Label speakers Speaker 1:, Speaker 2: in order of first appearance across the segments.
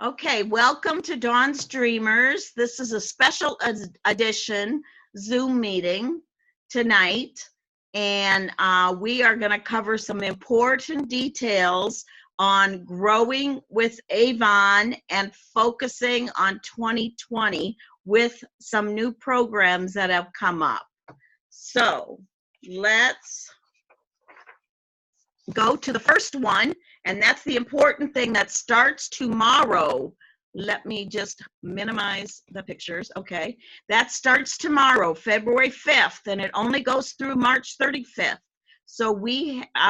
Speaker 1: Okay, welcome to Dawn's Dreamers. This is a special edition Zoom meeting tonight, and we are going to cover some important details on growing with Avon and focusing on 2020 with some new programs that have come up. So let's go to the first one, and that's the important thing that starts tomorrow. Let me just minimize the pictures. Okay, that starts tomorrow, February 5th, and it only goes through March 35th. So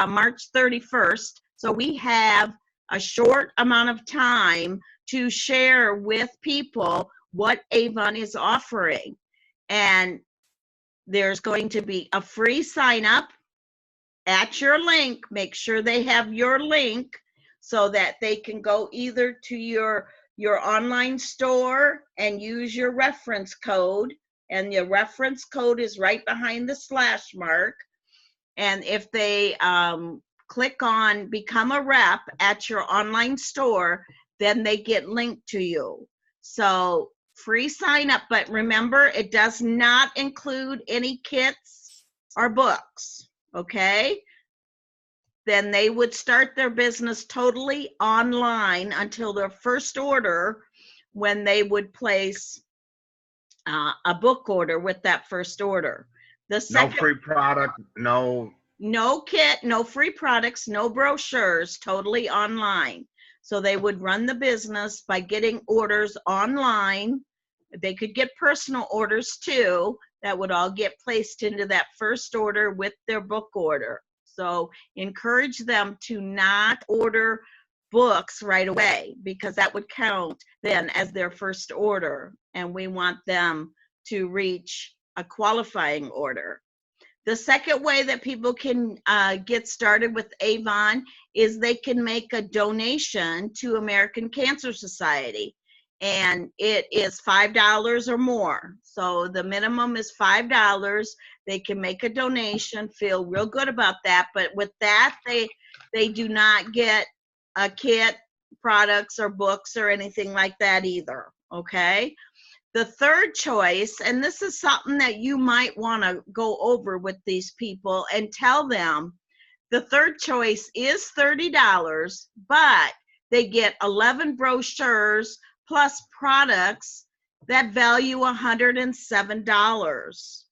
Speaker 1: March 31st. So we have a short amount of time to share with people what Avon is offering. And there's going to be a free sign up at your link. Make sure they have your link so that they can go either to your online store and use your reference code, and your reference code is right behind the slash mark. And if they click on become a rep at your online store, then they get linked to you. So free sign up, but remember, it does not include any kits or books. Okay, then they would start their business totally online until their first order, when they would place a book order with that first order. The second,
Speaker 2: no free product, no
Speaker 1: kit, no free products, no brochures, totally online. So they would run the business by getting orders online. They could get personal orders too, that would all get placed into that first order with their book order. So encourage them to not order books right away, because that would count then as their first order, and we want them to reach a qualifying order. The second way that people can get started with Avon is they can make a donation to American Cancer Society, and it is $5 or more. So the minimum is $5. They can make a donation, feel real good about that, but with that, they do not get a kit, products, or books or anything like that either, okay? The third choice, and this is something that you might want to go over with these people and tell them, the third choice is $30, but they get 11 brochures plus products that value $107.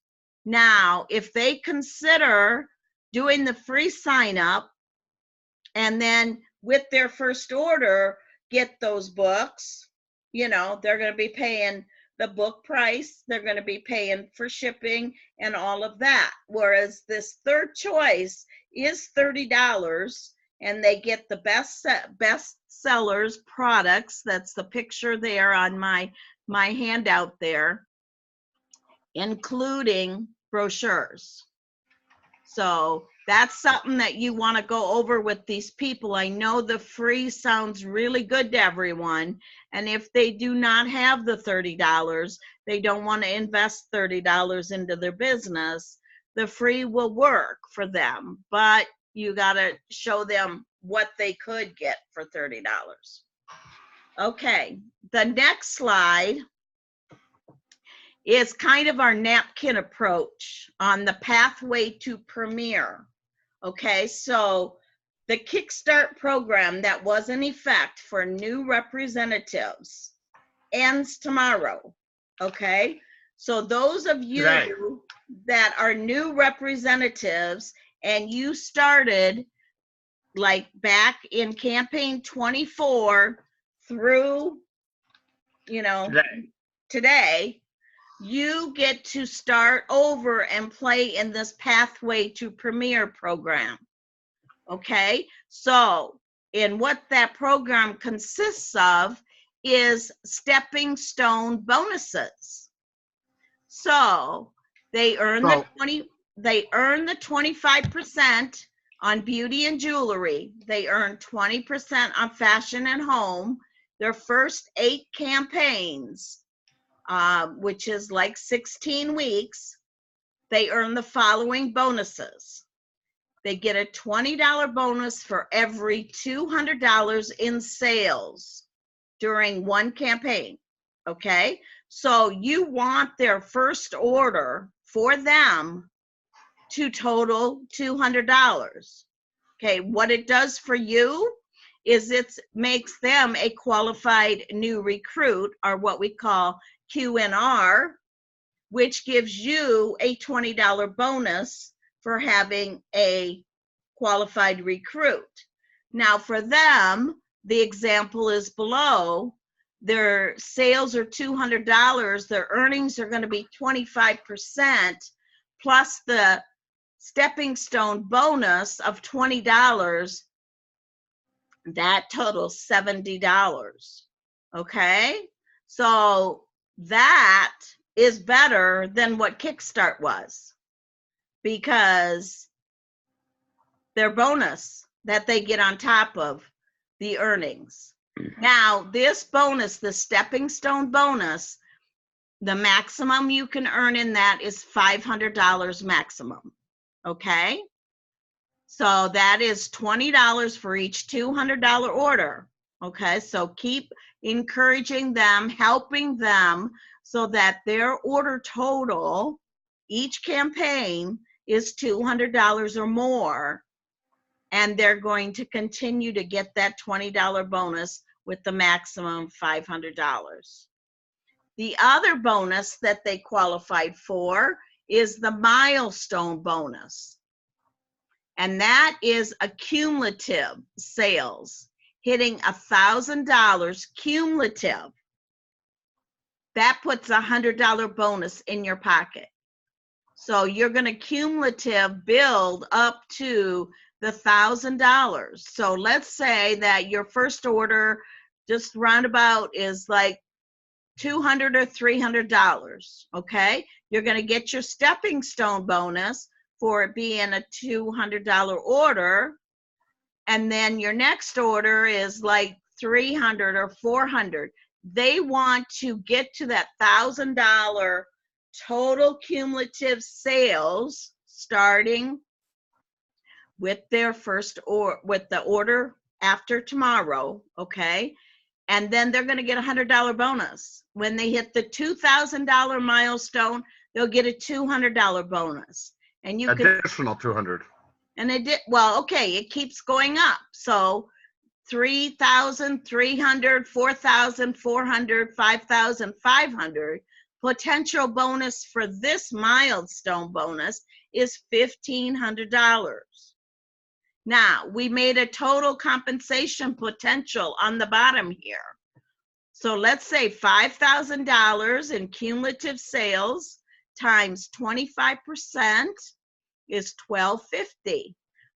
Speaker 1: Now, if they consider doing the free sign up and then with their first order get those books, they're going to be paying the book price, they're going to be paying for shipping and all of that. Whereas this third choice is $30, and they get the best sellers products. That's the picture there on my handout there, including brochures. So that's something that you want to go over with these people. I know the free sounds really good to everyone, and if they do not have the $30, they don't want to invest $30 into their business, the free will work for them, but you got to show them what they could get for $30. Okay, the next slide is kind of our napkin approach on the pathway to Premier. Okay, so the Kickstart program that was in effect for new representatives ends tomorrow. Okay, so those of you that are new representatives and you started like back in campaign 24 through, today, you get to start over and play in this Pathway to Premier program. Okay, so in what that program consists of is stepping stone bonuses. So they earn the 25% on beauty and jewelry. They earn 20% on fashion and home. Their first 8 campaigns, which is like 16 weeks, they earn the following bonuses. They get a $20 bonus for every $200 in sales. during one campaign, okay? So you want their first order for them to total $200. Okay, what it does for you is it makes them a qualified new recruit, or what we call QNR, which gives you a $20 bonus for having a qualified recruit. Now for them, the example is below. Their sales are $200. Their earnings are going to be 25% plus the stepping stone bonus of $20. That totals $70. Okay, so that is better than what Kickstart was, because their bonus that they get on top of the earnings. Now, this bonus, the stepping stone bonus, the maximum you can earn in that is $500 maximum. Okay? So that is $20 for each $200 order. Okay? So keep encouraging them, helping them so that their order total, each campaign, is $200 or more. And they're going to continue to get that $20 bonus with the maximum $500. The other bonus that they qualified for is the milestone bonus. And that is a cumulative sales, hitting $1,000 cumulative. That puts a $100 bonus in your pocket. So you're going to cumulative build up to the $1,000. So let's say that your first order just roundabout is like $200 or $300. Okay, you're going to get your stepping stone bonus for it being a $200 order, and then your next order is like $300 or $400. They want to get to that $1,000 total cumulative sales starting with their first or with the order after tomorrow, okay? And then they're going to get a $100 bonus. When they hit the $2,000 milestone, they'll get a $200 bonus. And you
Speaker 2: additional 200.
Speaker 1: And it did well. Okay, it keeps going up. So 3,300, 4,400, 5,500. Potential bonus for this milestone bonus is $1,500. Now, we made a total compensation potential on the bottom here. So let's say $5,000 in cumulative sales times 25% is $1,250.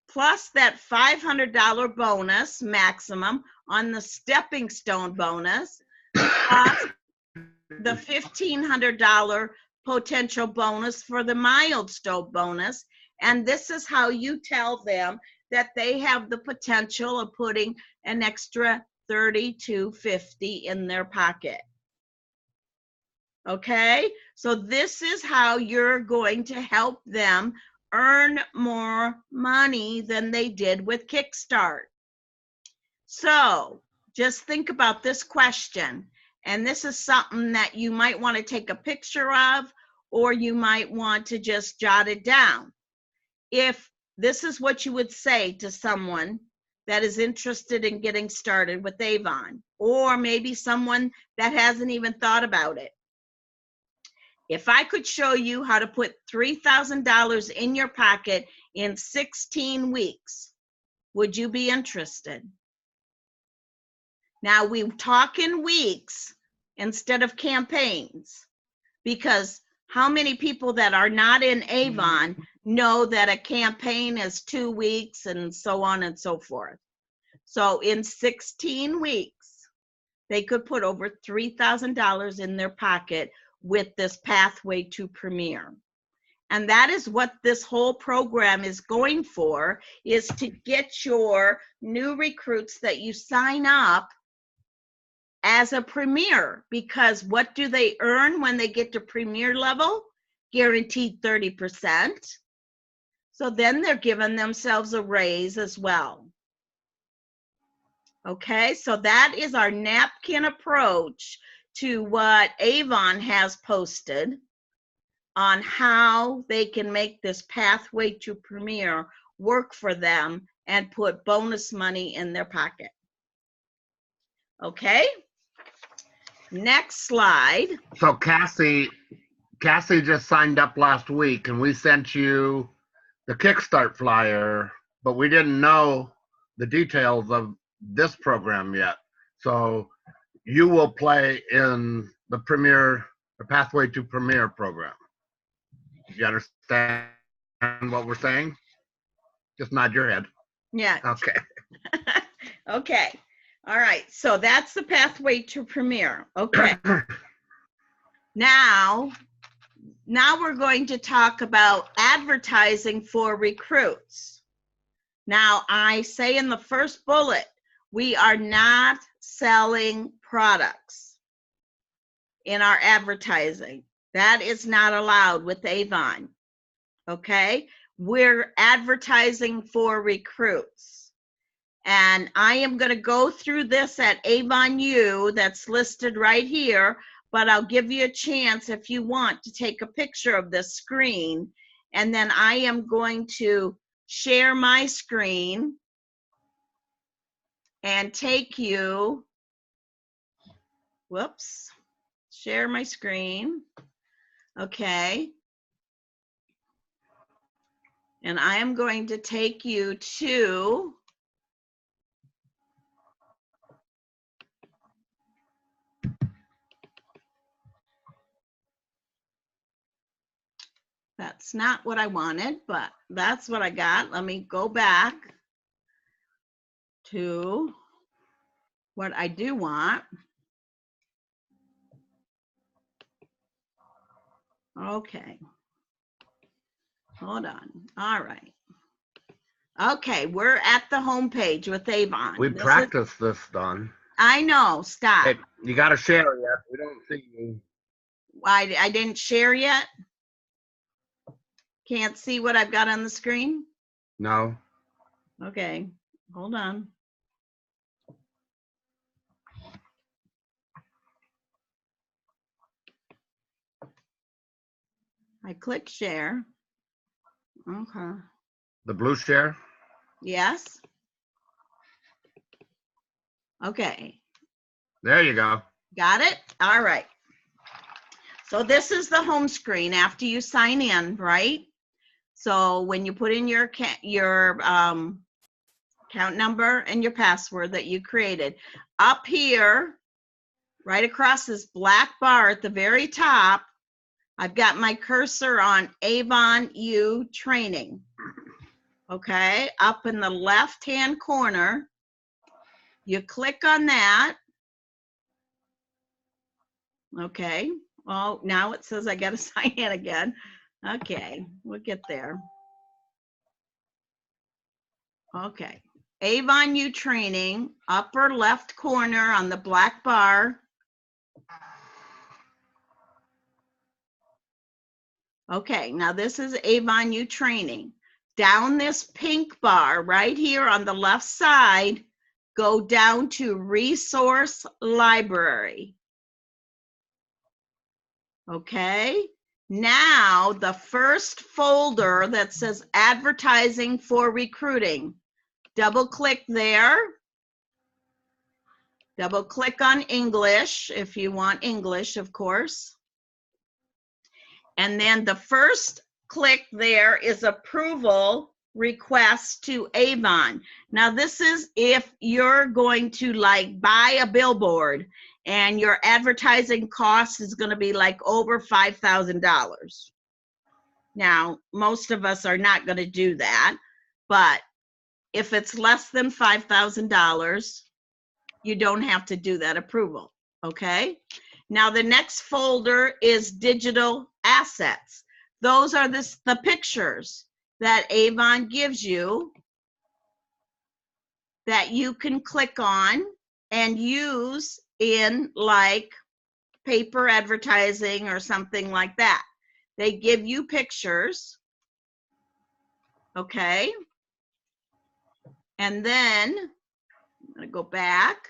Speaker 1: Plus that $500 bonus maximum on the stepping stone bonus, plus the $1,500 potential bonus for the milestone bonus. And this is how you tell them that they have the potential of putting an extra $3,250 in their pocket. Okay, so this is how you're going to help them earn more money than they did with Kickstart. So just think about this question, and this is something that you might want to take a picture of, or you might want to just jot it down. If this is what you would say to someone that is interested in getting started with Avon, or maybe someone that hasn't even thought about it. If I could show you how to put $3,000 in your pocket in 16 weeks, would you be interested? Now we talk in weeks instead of campaigns, because how many people that are not in Avon know that a campaign is 2 weeks and so on and so forth? So in 16 weeks, they could put over $3,000 in their pocket with this pathway to Premier. And that is what this whole program is going for, is to get your new recruits that you sign up as a Premier. Because what do they earn when they get to Premier level? Guaranteed 30%. So then they're giving themselves a raise as well. Okay, so that is our napkin approach to what Avon has posted on how they can make this pathway to Premier work for them and put bonus money in their pocket. Okay, next slide.
Speaker 2: So Cassie just signed up last week, and we sent you the Kickstart flyer, but we didn't know the details of this program yet. So you will play in the Pathway to Premier program. Do you understand what we're saying? Just nod your head.
Speaker 1: Yeah.
Speaker 2: Okay.
Speaker 1: Okay. All right. So that's the Pathway to Premier. Okay. Now we're going to talk about advertising for recruits. Now, I say in the first bullet, we are not selling products in our advertising. That is not allowed with Avon. Okay? We're advertising for recruits. And I am going to go through this at Avon U, that's listed right here, but I'll give you a chance if you want to take a picture of this screen. And then I am going to share my screen and take you, whoops, share my screen. Okay. And I am going to take you to that's not what I wanted, but that's what I got. Let me go back to what I do want. Okay. Hold on. All right. Okay, we're at the home page with Avon.
Speaker 2: We practiced this, Don.
Speaker 1: I know. Stop.
Speaker 2: Hey, you got to share yet. We don't see you.
Speaker 1: I didn't share yet. Can't see what I've got on the screen?
Speaker 2: No.
Speaker 1: Okay, hold on. I click share. Okay.
Speaker 2: The blue share?
Speaker 1: Yes. Okay.
Speaker 2: There you go.
Speaker 1: Got it? All right. So this is the home screen after you sign in, right? So when you put in your account number and your password that you created, up here, right across this black bar at the very top, I've got my cursor on Avon U Training. Okay, up in the left-hand corner, you click on that. Okay, well, now it says I got to sign in again. Okay, we'll get there. Okay, Avon U Training, upper left corner on the black bar. Okay, now this is Avon U Training. Down this pink bar right here on the left side, go down to Resource Library. Okay, now the first folder that says Advertising for Recruiting. Double click there. Double click on English if you want English, of course. And then the first click there is Approval Request to Avon. Now this is if you're going to like buy a billboard and your advertising cost is going to be like over $5,000. Now, most of us are not going to do that, but if it's less than $5,000, you don't have to do that approval, okay? Now, the next folder is digital assets. Those are the pictures that Avon gives you that you can click on and use in like paper advertising or something like that. They give you pictures, okay? And then, going to go back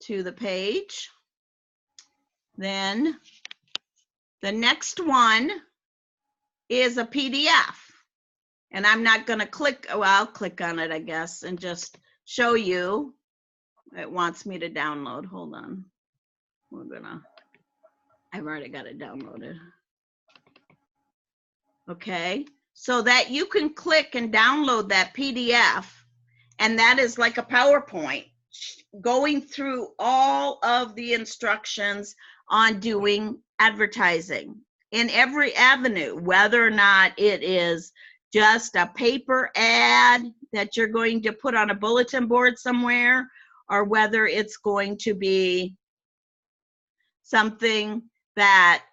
Speaker 1: to the page. Then the next one is a PDF. And I'm not going to click, well, I'll click on it, I guess, and just show you. It wants me to download. Hold on. I've already got it downloaded. Okay, so that you can click and download that PDF, and that is like a PowerPoint going through all of the instructions on doing advertising in every avenue, whether or not it is just a paper ad that you're going to put on a bulletin board somewhere, or whether it's going to be something that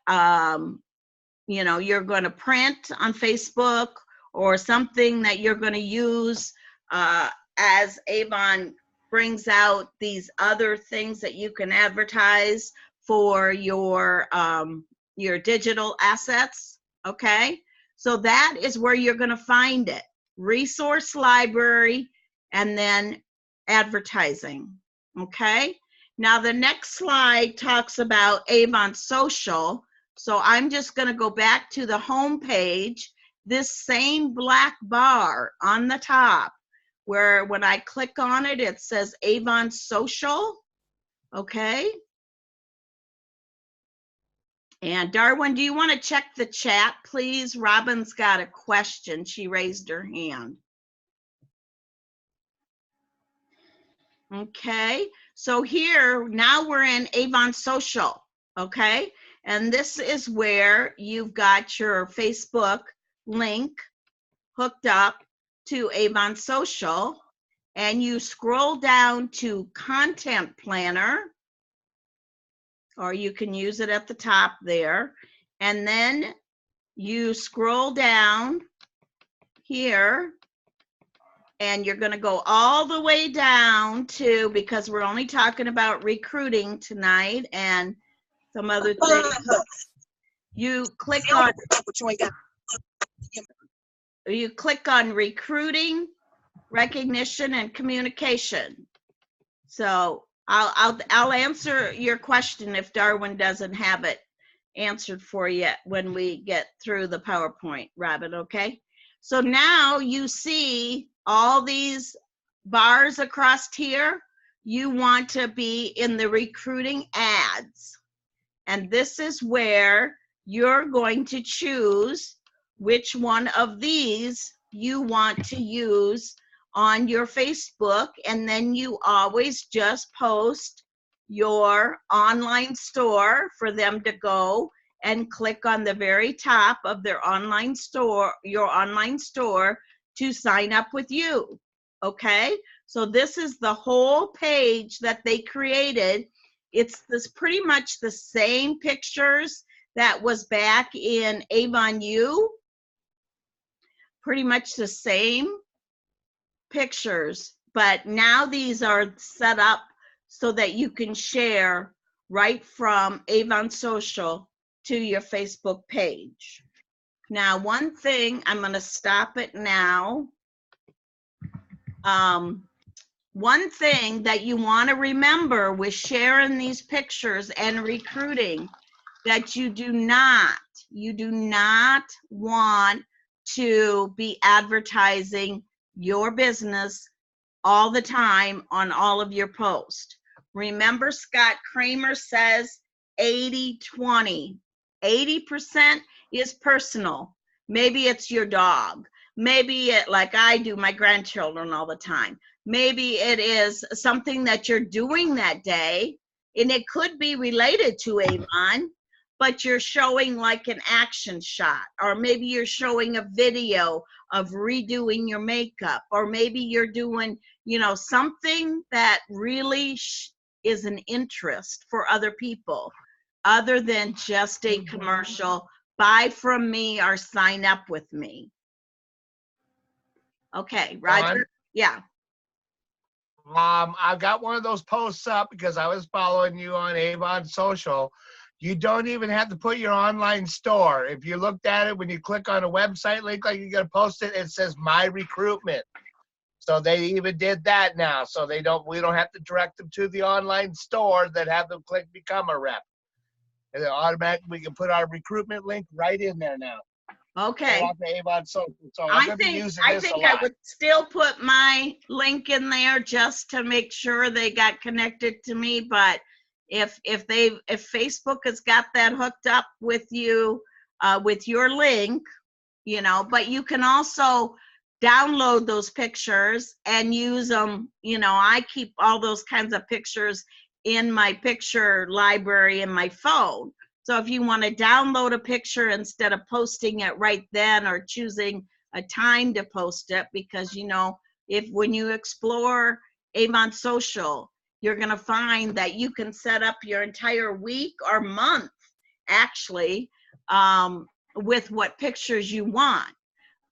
Speaker 1: you know, you're going to print on Facebook, or something that you're going to use as Avon brings out these other things that you can advertise for your digital assets. Okay, so that is where you're going to find it. Resource library, and then advertising. Okay, now the next slide talks about Avon Social. So I'm just going to go back to the home page, this same black bar on the top, where when I click on it, it says Avon Social. Okay. And Darwin, do you want to check the chat, please? Robin's got a question. She raised her hand. Okay. So here, now we're in Avon Social. Okay. And this is where you've got your Facebook link hooked up to Avon Social, and you scroll down to Content Planner, or you can use it at the top there. And then you scroll down here, and you're going to go all the way down to, because we're only talking about recruiting tonight and some other things. You click on recruiting, recognition, and communication. So I'll answer your question if Darwin doesn't have it answered for you when we get through the PowerPoint, Robin, okay? So now you see all these bars across here. You want to be in the recruiting ads. And this is where you're going to choose which one of these you want to use on your Facebook, and then you always just post your online store for them to go and click on the very top of their online store, your online store, to sign up with you. Okay, so this is the whole page that they created. It's this pretty much the same pictures that was back in Avon U. Pretty much the same pictures, but now these are set up so that you can share right from Avon Social to your Facebook page. Now, one thing, I'm going to stop it now. One thing that you want to remember with sharing these pictures and recruiting, that you do not want to be advertising your business all the time on all of your posts. Remember, Scott Kramer says 80-20. 80% is personal. Maybe it's your dog. Maybe it, like I do, my grandchildren all the time. Maybe it is something that you're doing that day, and it could be related to Avon, but you're showing like an action shot, or maybe you're showing a video of redoing your makeup, or maybe you're doing, you know, something that really is an interest for other people, other than just a commercial, buy from me or sign up with me. Okay, Roger? Yeah.
Speaker 3: I've got one of those posts up because I was following you on Avon Social. You don't even have to put your online store. If you looked at it, when you click on a website link, like you're going to post it, it says My Recruitment. So they even did that now. So we don't have to direct them to the online store that have them click become a rep. And then automatically we can put our recruitment link right in there now.
Speaker 1: Okay.
Speaker 3: Right off the Avon Social. So I'm going to be using this a lot.
Speaker 1: I would still put my link in there just to make sure they got connected to me. But if Facebook has got that hooked up with you, with your link, you know, but you can also download those pictures and use them. You know, I keep all those kinds of pictures in my picture library in my phone. So if you want to download a picture instead of posting it right then or choosing a time to post it, because, you know, when you explore Avon Social, you're going to find that you can set up your entire week or month, actually, with what pictures you want.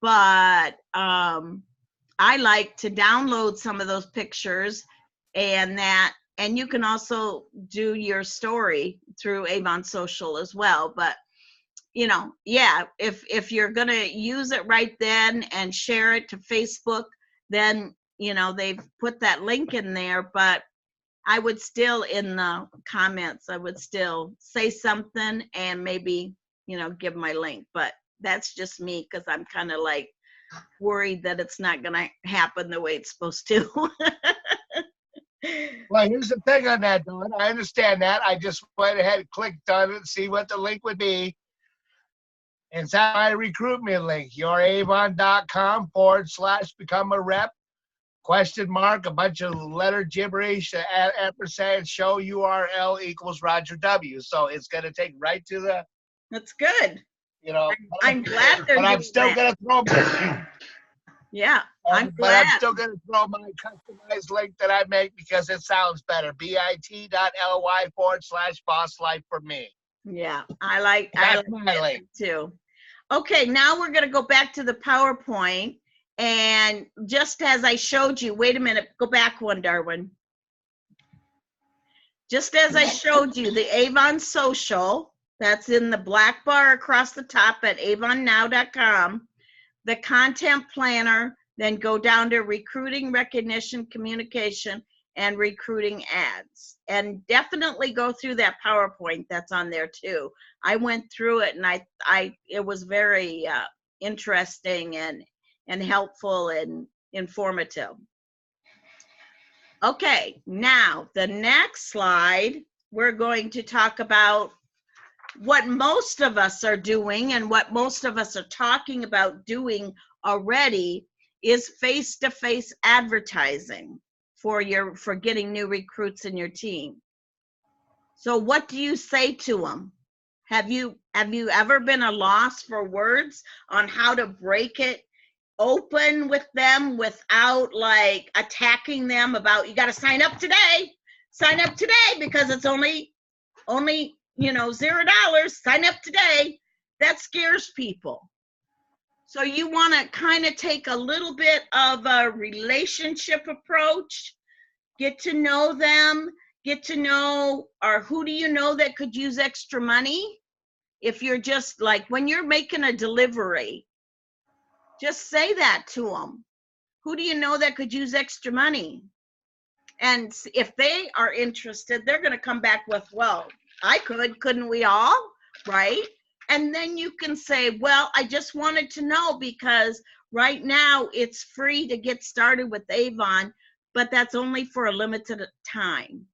Speaker 1: But I like to download some of those pictures, and you can also do your story through Avon Social as well. But, you know, yeah, if you're going to use it right then and share it to Facebook, then, you know, they've put that link in there. But I would still, in the comments, I would still say something and maybe, you know, give my link. But that's just me, because I'm kind of like worried that it's not going to happen the way it's supposed to.
Speaker 3: Well, here's the thing on that, Dawn. I understand that. I just went ahead and clicked on it and see what the link would be. It's at my recruitment link, youravon.com/become a rep, ? A bunch of letter gibberish, ampersand, show URL equals Roger W. So it's going to take right to the.
Speaker 1: That's good.
Speaker 3: You know.
Speaker 1: I'm glad they're
Speaker 3: But I'm still going to throw my.
Speaker 1: Yeah, I'm
Speaker 3: But
Speaker 1: glad.
Speaker 3: I'm still going to throw my customized link that I make because it sounds better. bit.ly/boss life for me.
Speaker 1: Yeah, I like
Speaker 3: my link
Speaker 1: too. Okay, now we're going to go back to the PowerPoint. And just as I showed you, wait a minute, go back one, Darwin. Just as I showed you the Avon Social, that's in the black bar across the top at avonnow.com. The content planner, then go down to recruiting, recognition, communication, and recruiting ads. And definitely go through that PowerPoint that's on there too. I went through it and it was very interesting and helpful and informative. Okay, now the next slide, we're going to talk about what most of us are doing and what most of us are talking about doing already is face-to-face advertising for getting new recruits in your team. So what do you say to them? Have you ever been a loss for words on how to break it open with them without like attacking them about, you got to sign up today because it's only you know, $0, sign up today. That scares people. So you want to kind of take a little bit of a relationship approach, get to know them, get to know, or who do you know that could use extra money? If you're just like, when you're making a delivery, just say that to them. Who do you know that could use extra money? And if they are interested, they're going to come back with, well, couldn't we all, right? And then you can say, well, I just wanted to know because right now it's free to get started with Avon, but that's only for a limited time.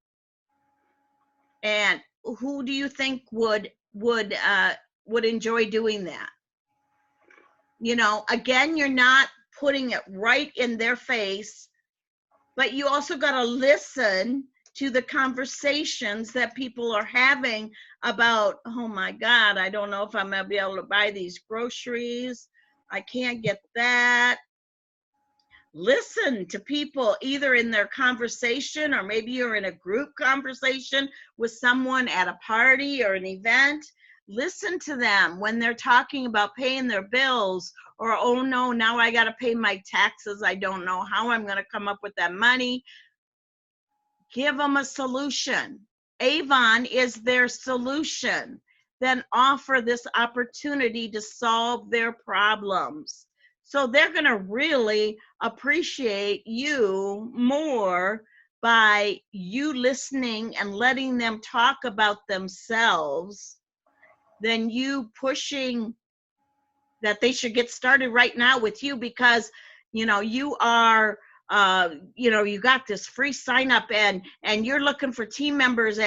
Speaker 1: And who do you think would enjoy doing that? You know, again, you're not putting it right in their face, but you also got to listen to the conversations that people are having about, oh my God, I don't know if I'm gonna be able to buy these groceries. I can't get that. Listen to people either in their conversation, or maybe you're in a group conversation with someone at a party or an event. Listen to them when they're talking about paying their bills, or, oh no, now I got to pay my taxes. I don't know how I'm going to come up with that money. Give them a solution. Avon is their solution. Then offer this opportunity to solve their problems. So they're going to really appreciate you more by you listening and letting them talk about themselves than you pushing that they should get started right now with you, because you are you got this free sign up and you're looking for team members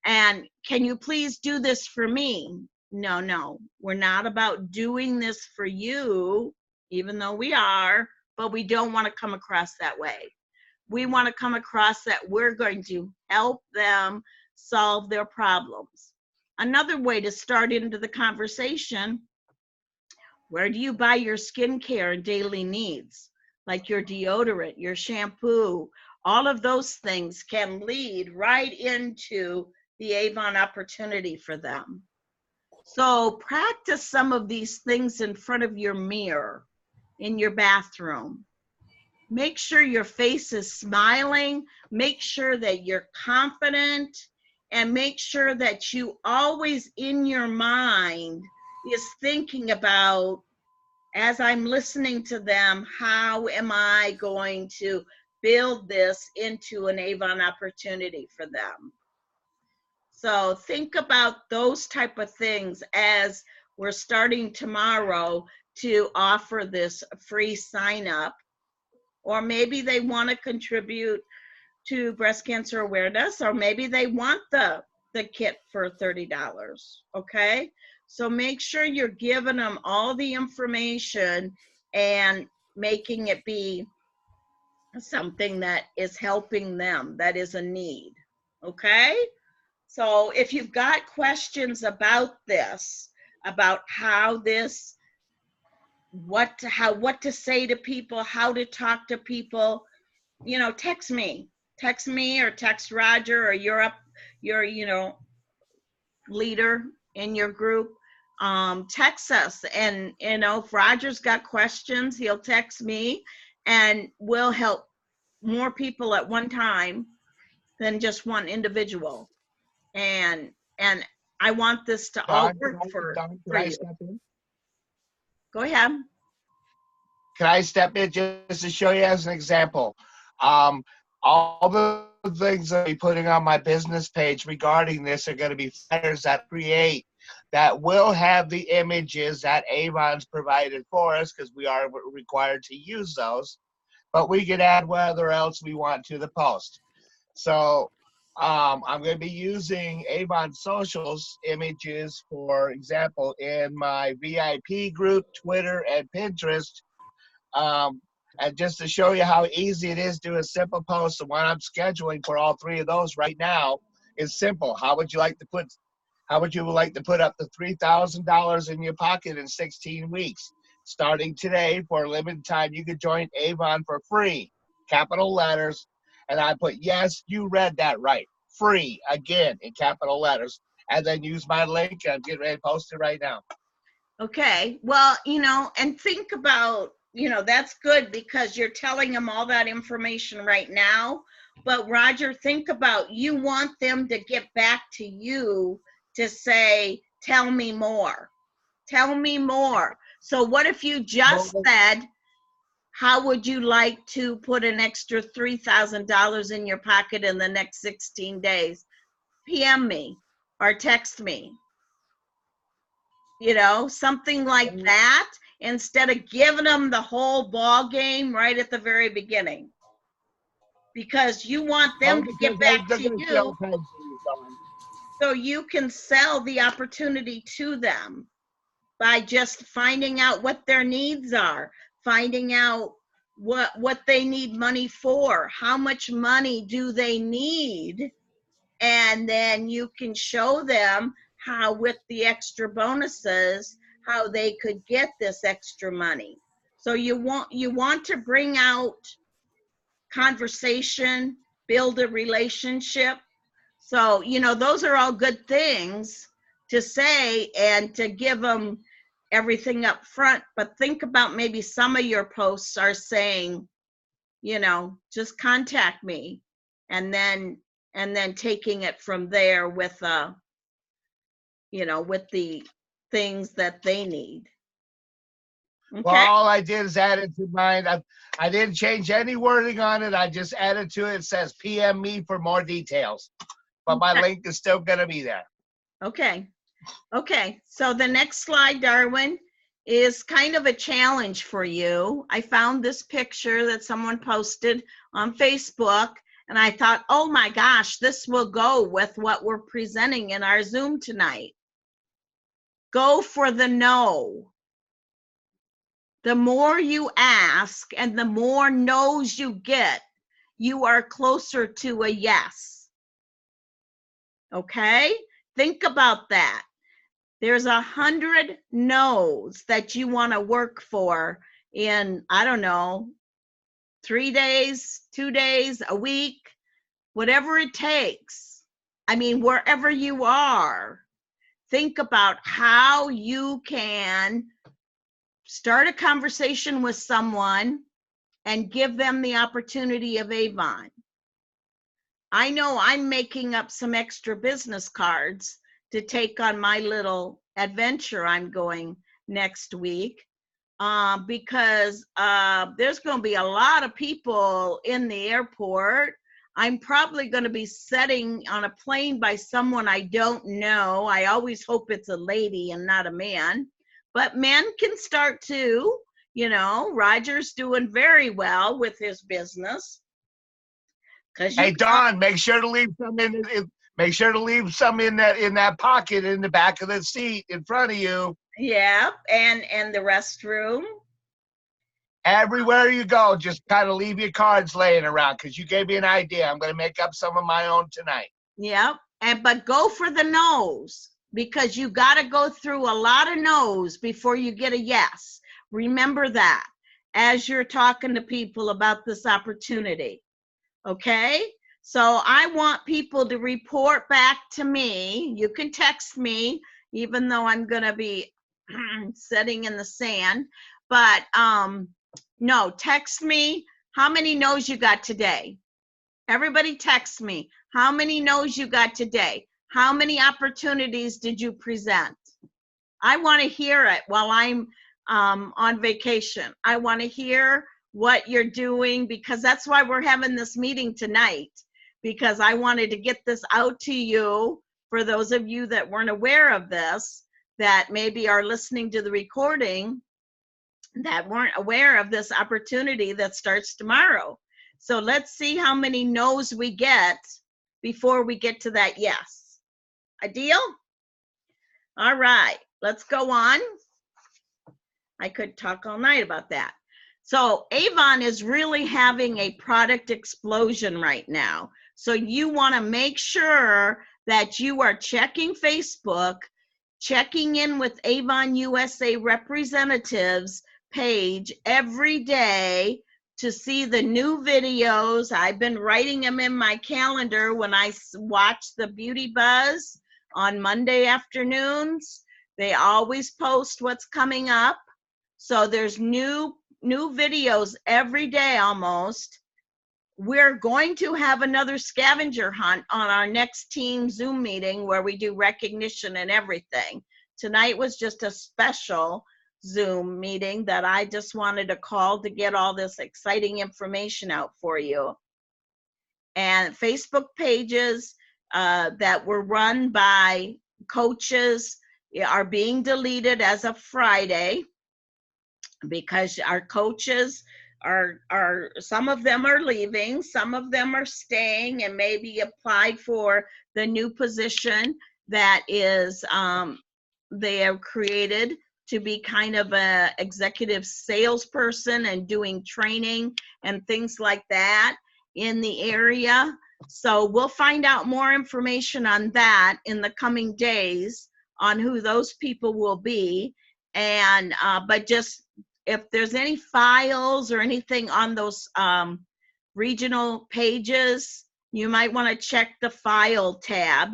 Speaker 1: and can you please do this for me? No, we're not about doing this for you, even though we are, but we don't want to come across that way. We want to come across that we're going to help them solve their problems. Another way to start into the conversation: where do you buy your skincare and daily needs? Like your deodorant, your shampoo, all of those things can lead right into the Avon opportunity for them. So practice some of these things in front of your mirror in your bathroom. Make sure your face is smiling. Make sure that you're confident, and make sure that you always in your mind is thinking about, as I'm listening to them, how am I going to build this into an Avon opportunity for them? So think about those type of things as we're starting tomorrow to offer this free sign up. Or maybe they want to contribute to breast cancer awareness, or maybe they want the kit for $30, okay? So make sure you're giving them all the information and making it be something that is helping them, that is a need, okay? So if you've got questions about this, about how this, what to say to people, how to talk to people, text me or text Roger or your leader in your group. Text us, and if Roger's got questions, he'll text me, and we'll help more people at one time than just one individual. And I want this to all work for you.
Speaker 3: Step in?
Speaker 1: Go ahead.
Speaker 3: Can I step in just to show you as an example? All the things I'll be putting on my business page regarding this are going to be flyers that create that will have the images that Avon's provided for us, because we are required to use those, but we can add whatever else we want to the post. So I'm going to be using Avon Socials images, for example, in my VIP group, Twitter, and Pinterest. And just to show you how easy it is to do a simple post, the one I'm scheduling for all three of those right now is simple. How would you like to put up to $3,000 in your pocket in 16 weeks? Starting today, for a limited time, you could join Avon for free, capital letters. And I put, yes, you read that right, free, again, in capital letters. And then use my link, and I'm getting ready to post it right now.
Speaker 1: Okay, well, and think about, that's good because you're telling them all that information right now. But Roger, think about, you want them to get back to you to say, tell me more. Tell me more. So what if you just said, how would you like to put an extra $3,000 in your pocket in the next 16 days? PM me or text me. Something like that, instead of giving them the whole ball game right at the very beginning, because you want them to get back to you so you can sell the opportunity to them by just finding out what their needs are, finding out what they need money for, how much money do they need, and then you can show them how, with the extra bonuses, how they could get this extra money. So you want to bring out conversation, build a relationship. So, those are all good things to say and to give them everything up front. But think about, maybe some of your posts are saying, just contact me, and then taking it from there with with the things that they need.
Speaker 3: Well,
Speaker 1: Okay.
Speaker 3: all I did is add it to mine. I didn't change any wording on it. I just added to it. It says PM me for more details. But my
Speaker 1: Okay.
Speaker 3: link is still going to be there.
Speaker 1: Okay. Okay. So the next slide, Darwin, is kind of a challenge for you. I found this picture that someone posted on Facebook, and I thought, oh my gosh, this will go with what we're presenting in our Zoom tonight. Go for the no. The more you ask and the more no's you get, you are closer to a yes. Okay? Think about that. There's 100 no's that you want to work for in, I don't know, 3 days, 2 days, a week, whatever it takes. I mean, wherever you are, think about how you can start a conversation with someone and give them the opportunity of Avon. I know I'm making up some extra business cards to take on my little adventure I'm going next week, because there's going to be a lot of people in the airport. I'm probably going to be sitting on a plane by someone I don't know. I always hope it's a lady and not a man, but men can start too. You know, Roger's doing very well with his business. Because you
Speaker 3: Hey, Don, make sure to leave some make sure to leave some in that pocket in the back of the seat in front of you.
Speaker 1: yeah, and the restroom.
Speaker 3: Everywhere you go, just kind of leave your cards laying around because you gave me an idea. I'm going to make up some of my own tonight.
Speaker 1: Yep. But go for the no's, because you got to go through a lot of no's before you get a yes. Remember that as you're talking to people about this opportunity. Okay? So I want people to report back to me. You can text me, even though I'm going to be sitting in the sand. But no, text me how many no's you got today. Everybody text me. How many no's you got today? How many opportunities did you present? I want to hear it while I'm on vacation. I want to hear what you're doing, because that's why we're having this meeting tonight, because I wanted to get this out to you for those of you that weren't aware of this, that maybe are listening to the recording, that weren't aware of this opportunity that starts tomorrow. So let's see how many no's we get before we get to that yes. A deal? All right, let's go on. I could talk all night about that. So Avon is really having a product explosion right now. So you want to make sure that you are checking Facebook, checking in with Avon USA representatives page every day to see the new videos. I've been writing them in my calendar when I watch the Beauty Buzz on Monday afternoons. They always post what's coming up. So there's new videos every day almost. We're going to have another scavenger hunt on our next team Zoom meeting where we do recognition and everything. Tonight was just a special Zoom meeting that I just wanted to call to get all this exciting information out for you. And Facebook pages that were run by coaches are being deleted as of Friday, because our coaches are some of them are leaving, some of them are staying and maybe applied for the new position that is they have created to be kind of a executive salesperson and doing training and things like that in the area. So we'll find out more information on that in the coming days on who those people will be. And but just if there's any files or anything on those regional pages, you might want to check the file tab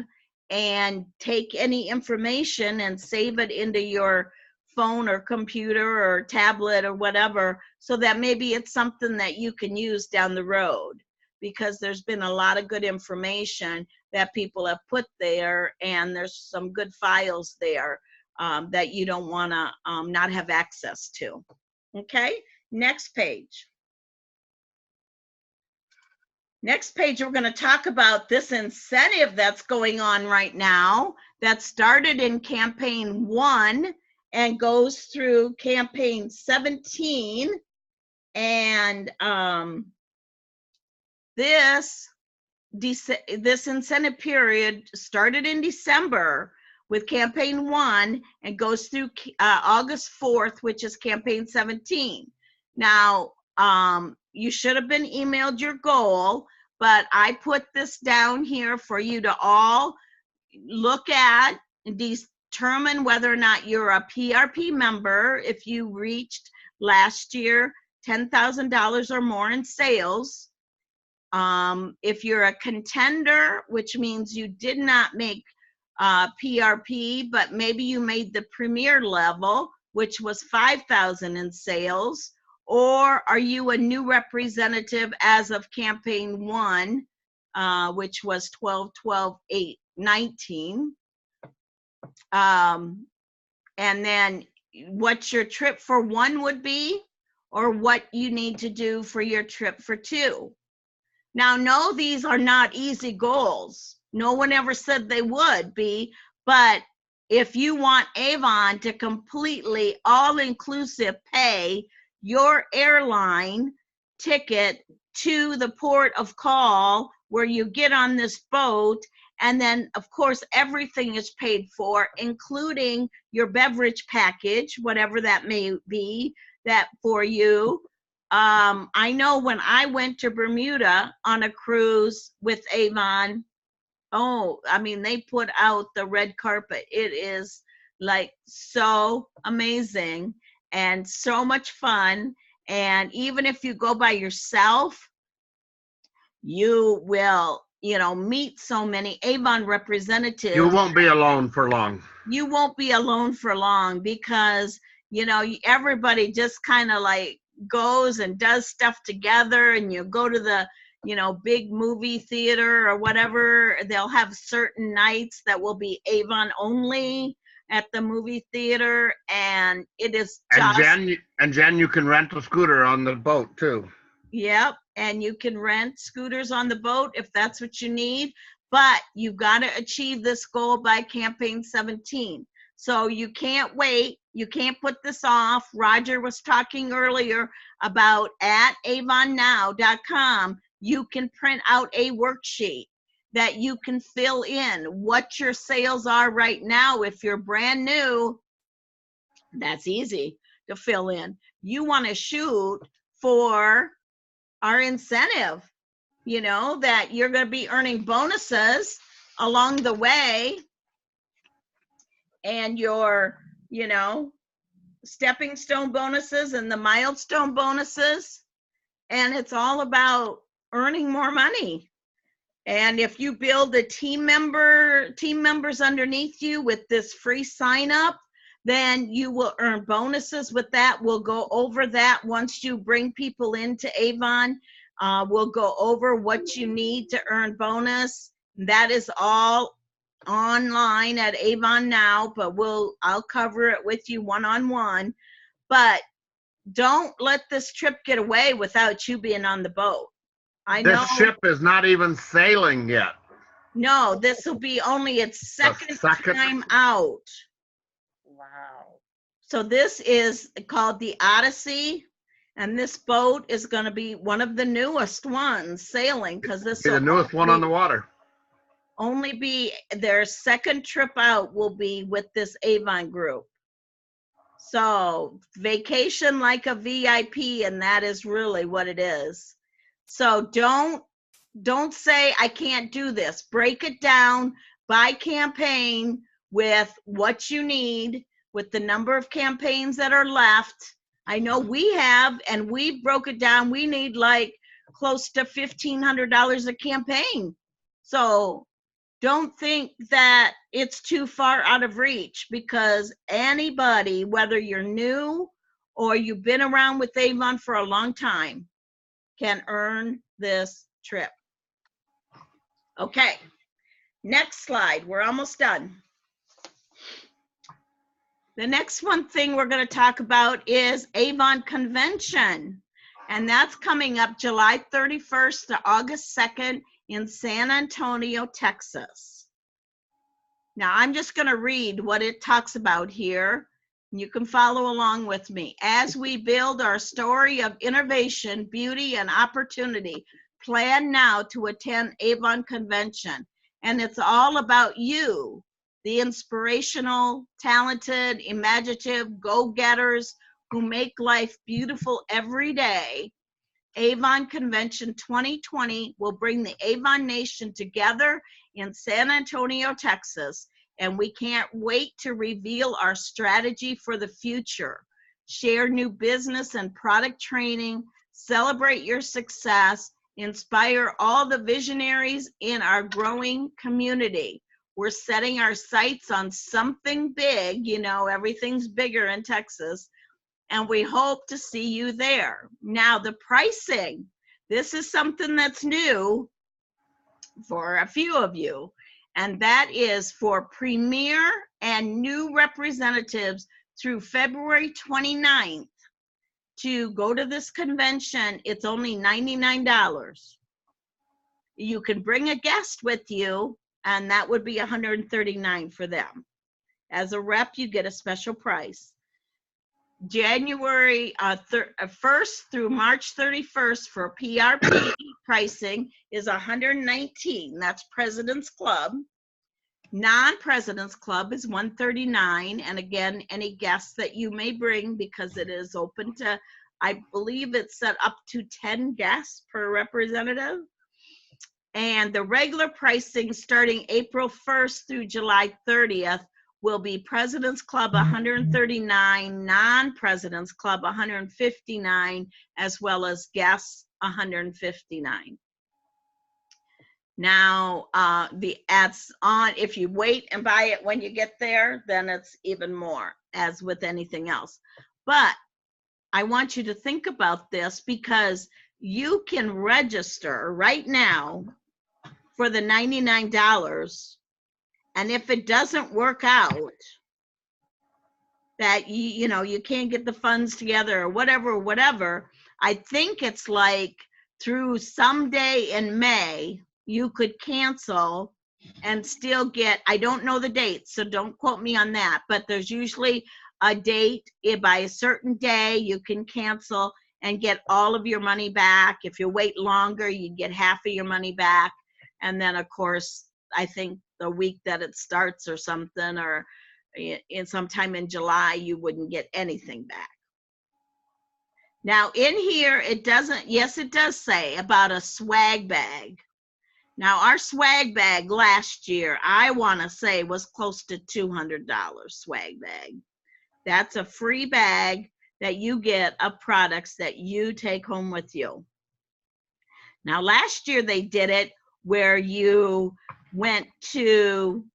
Speaker 1: and take any information and save it into your phone or computer or tablet or whatever, so that maybe it's something that you can use down the road, because there's been a lot of good information that people have put there, and there's some good files there that you don't want to not have access to. Okay, next page. Next page, we're going to talk about this incentive that's going on right now that started in campaign 1 and goes through campaign 17. And this incentive period started in December with campaign 1 and goes through August 4th, which is campaign 17. Now, you should have been emailed your goal, but I put this down here for you to all look at and determine whether or not you're a PRP member if you reached last year $10,000 or more in sales. If you're a contender, which means you did not make PRP, but maybe you made the premier level, which was 5,000 in sales, or are you a new representative as of campaign 1, which was 12/12/8/19, and then what your trip for 1 would be, or what you need to do for your trip for 2. Now, no, these are not easy goals. No one ever said they would be, but if you want Avon to completely all-inclusive pay your airline ticket to the port of call where you get on this boat, and then of course everything is paid for, including your beverage package, whatever that may be, that for you. I know when I went to Bermuda on a cruise with Avon, oh, I mean, they put out the red carpet. It is like so amazing and so much fun. And even if you go by yourself, you will, meet so many Avon representatives.
Speaker 2: You won't be alone for long.
Speaker 1: You won't be alone for long because, everybody just kind of like goes and does stuff together, and you go to the big movie theater or whatever. They'll have certain nights that will be Avon only at the movie theater, and it is just
Speaker 2: and Jen, you can rent a scooter on the boat too.
Speaker 1: Yep, and you can rent scooters on the boat if that's what you need, but you've got to achieve this goal by campaign 17. So you can't wait. You can't put this off. Roger was talking earlier about at avonnow.com, you can print out a worksheet that you can fill in what your sales are right now. If you're brand new, that's easy to fill in. You want to shoot for our incentive, that you're going to be earning bonuses along the way, and your, stepping stone bonuses and the milestone bonuses. And it's all about earning more money. And if you build a team members underneath you with this free sign up, then you will earn bonuses with that. We'll go over that once you bring people into Avon. We'll go over what you need to earn bonus. That is all online at Avon Now, but I'll cover it with you one-on-one. But don't let this trip get away without you being on the boat. I know
Speaker 2: this ship is not even sailing yet.
Speaker 1: No, this will be only its second time out.
Speaker 3: Wow.
Speaker 1: So this is called the Odyssey, and this boat is going to be one of the newest ones sailing, because this
Speaker 2: is the newest one on the water.
Speaker 1: Only be their second trip out will be with this Avon group. So vacation like a VIP, and that is really what it is. So don't say I can't do this. Break it down by campaign with what you need, with the number of campaigns that are left. I know we have, and we broke it down. We need like close to $1,500 a campaign. So don't think that it's too far out of reach, because anybody, whether you're new or you've been around with Avon for a long time, can earn this trip. Okay, next slide. We're almost done. The next one thing we're going to talk about is Avon Convention. And that's coming up July 31st to August 2nd in San Antonio, Texas. Now, I'm just going to read what it talks about here. You can follow along with me. As we build our story of innovation, beauty, and opportunity, plan now to attend Avon Convention. And it's all about you, the inspirational, talented, imaginative go-getters who make life beautiful every day. Avon Convention 2020 will bring the Avon Nation together in San Antonio, Texas, and we can't wait to reveal our strategy for the future. Share new business and product training, celebrate your success, inspire all the visionaries in our growing community. We're setting our sights on something big, you know, everything's bigger in Texas, and we hope to see you there. Now, the pricing, this is something that's new for a few of you, and that is for premier and new representatives through February 29th to go to this convention. It's only $99. You can bring a guest with you, and that would be $139 for them. As a rep, you get a special price. January 1st through March 31st for PRP pricing is $119. That's President's Club. Non-President's Club is $139. And again, any guests that you may bring, because it is open to, I believe it's set up to 10 guests per representative. And the regular pricing starting April 1st through July 30th will be President's Club $139, non-President's Club $159, as well as guests $159. Now, the ads on, if you wait and buy it when you get there, then it's even more, as with anything else. But I want you to think about this, because you can register right now for the $99. And if it doesn't work out, that you know, you can't get the funds together or whatever, I think it's like through someday in May, you could cancel and still get, I don't know the date, so don't quote me on that, but there's usually a date. By a certain day, you can cancel and get all of your money back. If you wait longer, you get half of your money back. And then, of course, I think the week that it starts or something, or in sometime in July, you wouldn't get anything back. Now in here, it doesn't, yes, it does say about a swag bag. Now our swag bag last year, I want to say, was close to $200 swag bag. That's a free bag that you get of products that you take home with you. Now last year they did it where you went to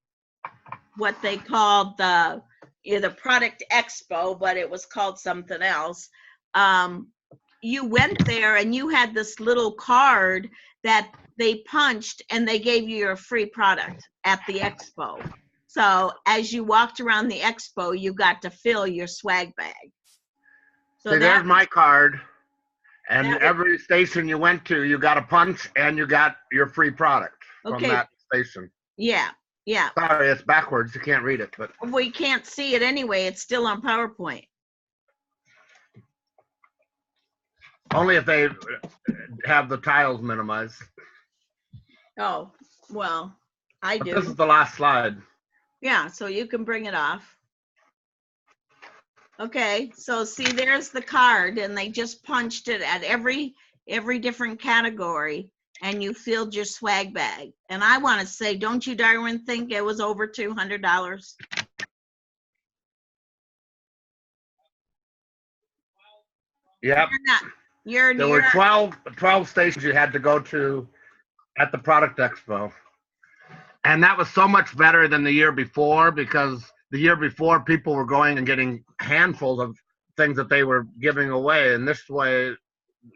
Speaker 1: what they called the product expo, but it was called something else. You went there and you had this little card that they punched, and they gave you your free product at the expo. So as you walked around the expo, you got to fill your swag bag. So
Speaker 2: see, there's my card. And every station you went to, you got a punch and you got your free product from that station.
Speaker 1: Yeah, yeah.
Speaker 2: Sorry, it's backwards. You can't read it, but
Speaker 1: we can't see it anyway. It's still on PowerPoint.
Speaker 2: only if they have the tiles minimized.
Speaker 1: Oh, well, I do.
Speaker 2: This is the last slide.
Speaker 1: Yeah, so you can bring it off. Okay, so see, there's the card, and they just punched it at every different category, and you filled your swag bag. And I want to say, don't you, Darwin, think it was over $200?
Speaker 2: Yep. There were 12 stations you had to go to at the product expo. And that was so much better than the year before, because the year before people were going and getting handfuls of things that they were giving away. And this way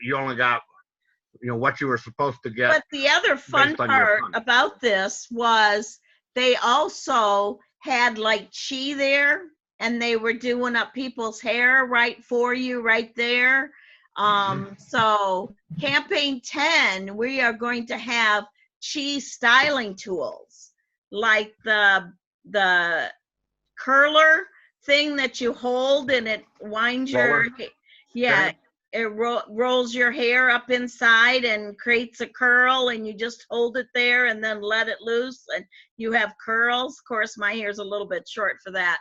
Speaker 2: you only got, you know, what you were supposed to get.
Speaker 1: But the other fun part about this was they also had like Chi there. and they were doing up people's hair right for you right there. So campaign 10, we are going to have cheese styling tools, like the curler thing that you hold and it winds
Speaker 2: Roller.
Speaker 1: yeah, it rolls your hair up inside and creates a curl, and you just hold it there and then let it loose and you have curls. Of course, my hair's a little bit short for that,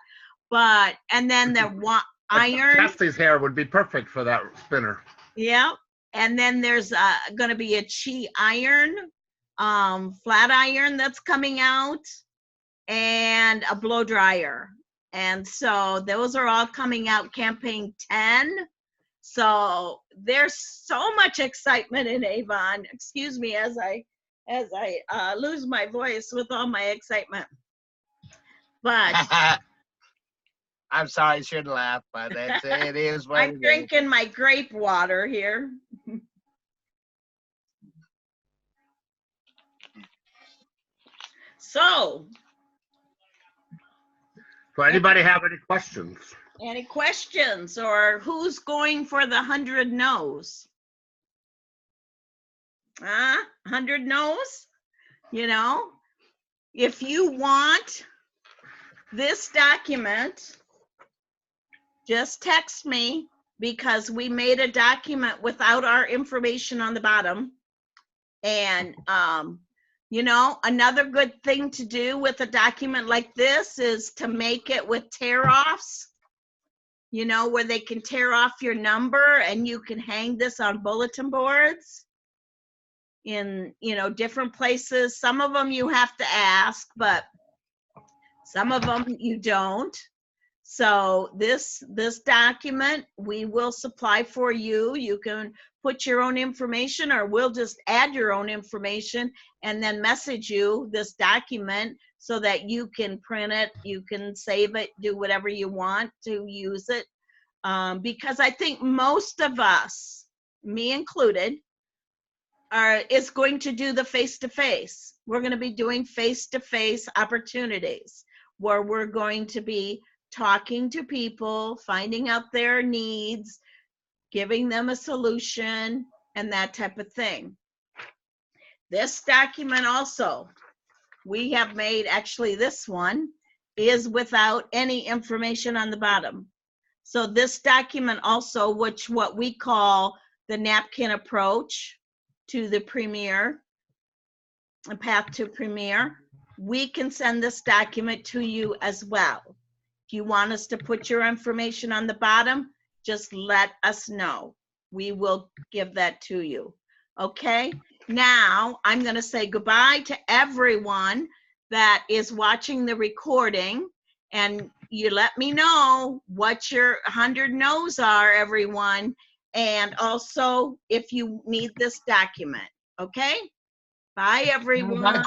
Speaker 1: but and then the iron.
Speaker 2: Cassie's hair would be perfect for that spinner.
Speaker 1: Yeah, and then there's going to be a chi iron, flat iron that's coming out, and a blow dryer. And so those are all coming out campaign 10. So there's so much excitement in Avon. Excuse me as I lose my voice with all my excitement. But
Speaker 3: I'm sorry, I shouldn't laugh, but it is what
Speaker 1: I'm drinking my grape water here. So
Speaker 2: Anybody have any questions?
Speaker 1: any questions, or who's going for the 100 no's? 100 no's? You know, if you want this document, just text me, because we made a document without our information on the bottom. And, you know, another good thing to do with a document like this is to make it with tear-offs, you know, where they can tear off your number and you can hang this on bulletin boards in, you know, different places. Some of them you have to ask, but some of them you don't. So this document we will supply for you. You can put your own information, or we'll just add your own information and then message you this document so that you can print it, you can save it, do whatever you want to use it. Because I think most of us, me included, is going to do the face-to-face. We're going to be doing face-to-face opportunities where we're going to be talking to people, finding out their needs, giving them a solution, and that type of thing. This document also, we have made, actually this one is without any information on the bottom. So this document also, which what we call the napkin approach to the Premier, a path to Premier, we can send this document to you as well. If you want us to put your information on the bottom, just let us know. We will give that to you. Okay? Now, I'm going to say goodbye to everyone that is watching the recording, and you let me know what your 100 no's are, everyone, and also if you need this document. Okay? Bye, everyone.